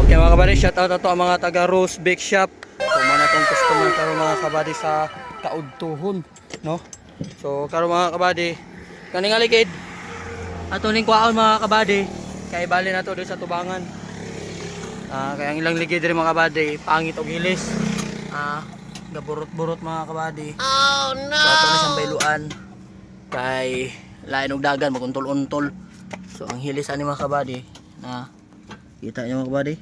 Okay mga kabady, shout out ato ang mga taga Rose Bake Shop. So mga natong customer karon mga kabady sa Kaudtuhon, no? So karon mga kabady, kaning alikid ato ning kwaon mga kabady, kay bali na to dito sa tubangan. Kaya ang ilang ligid rin mga kabady, pangit og hilis. Gaburot-burot mga kabady. Oh no. So ato ni siyang bayluan kay lain og dagan maguntol-untol. So ang hilis ani mga kabady na kita niyo mga kabady.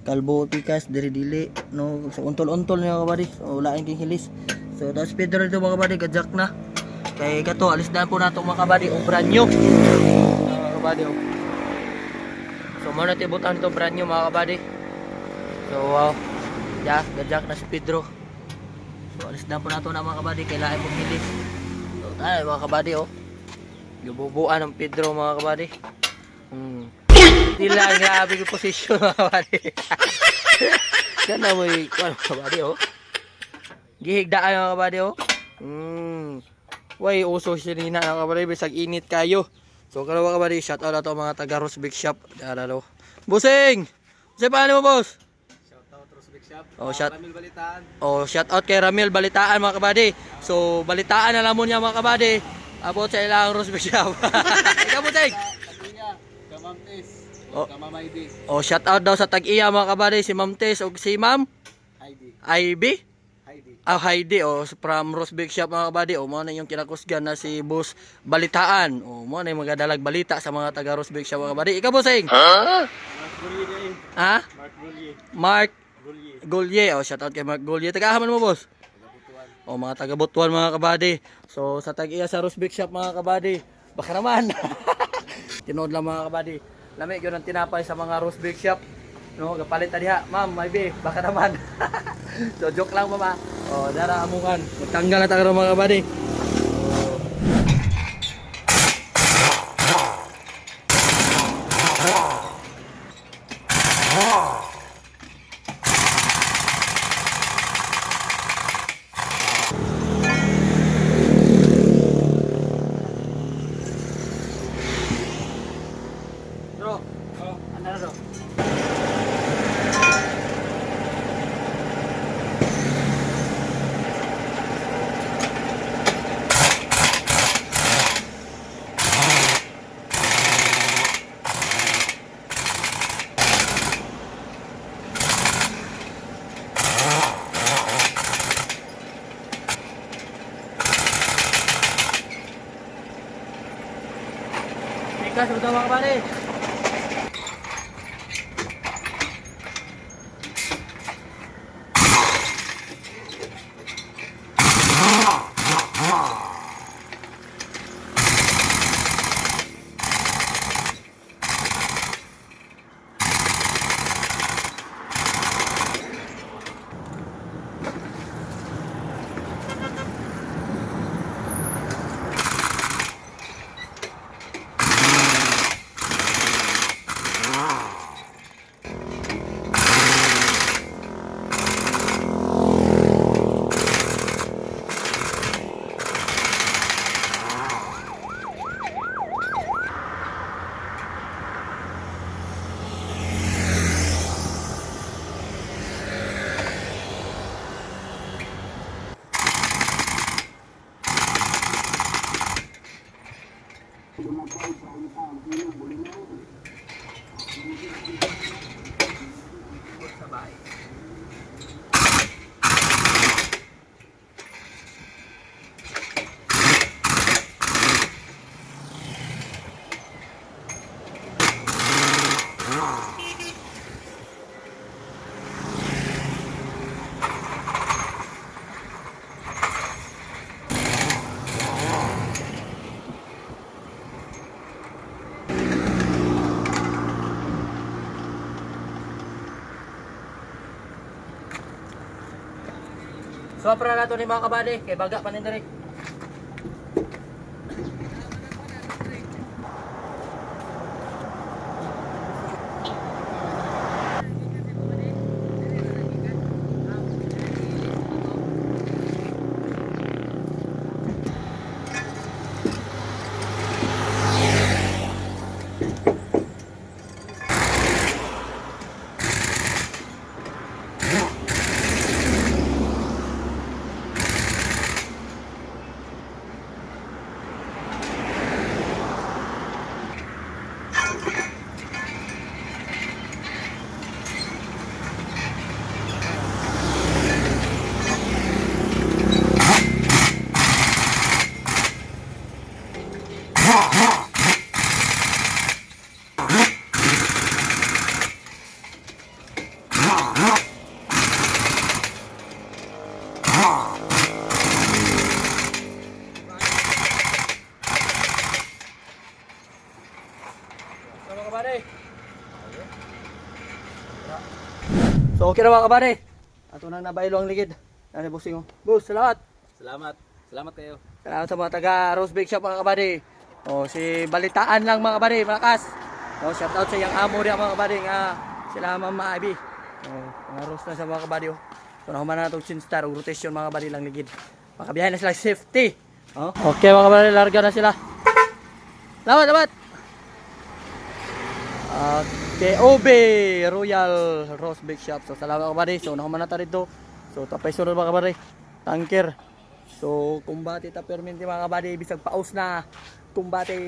Kalbo tikas diri dili no, so untol-untol niya mga kabady. So lain king hilis. So das Pedro dito mga kabady, gadjak na. Kay kato alis na po nato mga kabady og brand new. Mga kabady. So mo na tibutan to brand new mga kabady. So gadjak na si Pedro. So alis na po nato na mga kabady kay lain pong hilis. So tayo mga kabady Lububuan ng Pedro mga kabady. Dila grabe yung posisyon mga kabady. Yan na mo yung mga kabady gihigdaan mga kabady way uso sinina mga kabady, bisag init kayo. So karo mga kabady, shout out ato mga taga Rose Bake Shop. Busing! Busing paano mo boss? Shout out Rose Bake Shop. Ramil Balitaan. Shout out kay Ramil Balitaan mga kabady. So balitaan na lamon niya mga kabady about sa ilang Rose Bake Shop. Ikaw Busing! Kamamtis. Oh. Kamamaydi. Shout out daw sa tag-iya mga kabady, si Ma'am Tess o si Ma'am Heidi. Heidi. Heidi from Rose Bake Shop mga kabady. Mo na yung kinakusgan na si Boss Balitaan. Mo na yung magadalag balita sa mga taga Rose Bake Shop mga kabady. Ikaw Busing? Mark Gulye. Ha? Mark Gulye. Mark Gulye. Gulye. Shout out kay Mark Gulye. Tagahaman mo boss? Mga taga Butuan mga kabady. So sa tag-iya sa Rose Bake Shop mga kabady, baka naman. Tinood lang mga kabady. Lami yun ang tinapay sa mga Rose Bake Shop. No, gapalit ta diha. Ma'am, maybe baka naman. So joke lang mama. Dara amungan. Magtanggal na ta karon mga kabady. Bro, ano na bro? Tikas betul mga kabady. So para nato ni mga kabady kay baga pa ni diri. So okay na mga kabady. Ato na nabaylo ang ligid. Ano bossing oh. Boss, salamat. Salamat. Salamat kayo. Salamat sa mga taga Rose Bake Shop mga kabady. Oh, si balitaan lang mga kabady, malakas. Oh, shout out sa yang amo diya mga kabady nga sila Mama Ivy. Oh, mga roast na sa mga kabady oh. So nahuman na itong Chinstar, rotation mga kabady lang ligid. Makabiyahe na sila safety. Oh. Okay mga kabady, larga na sila. Salamat. Okay, OB Royal Rose Bake Shop. So salamat mga kabady. So nahuman na tayo dito. So tapay sunod mga kabady. Tanker. So kumbati ta perminti mga kabady, bisag paus na kumbati.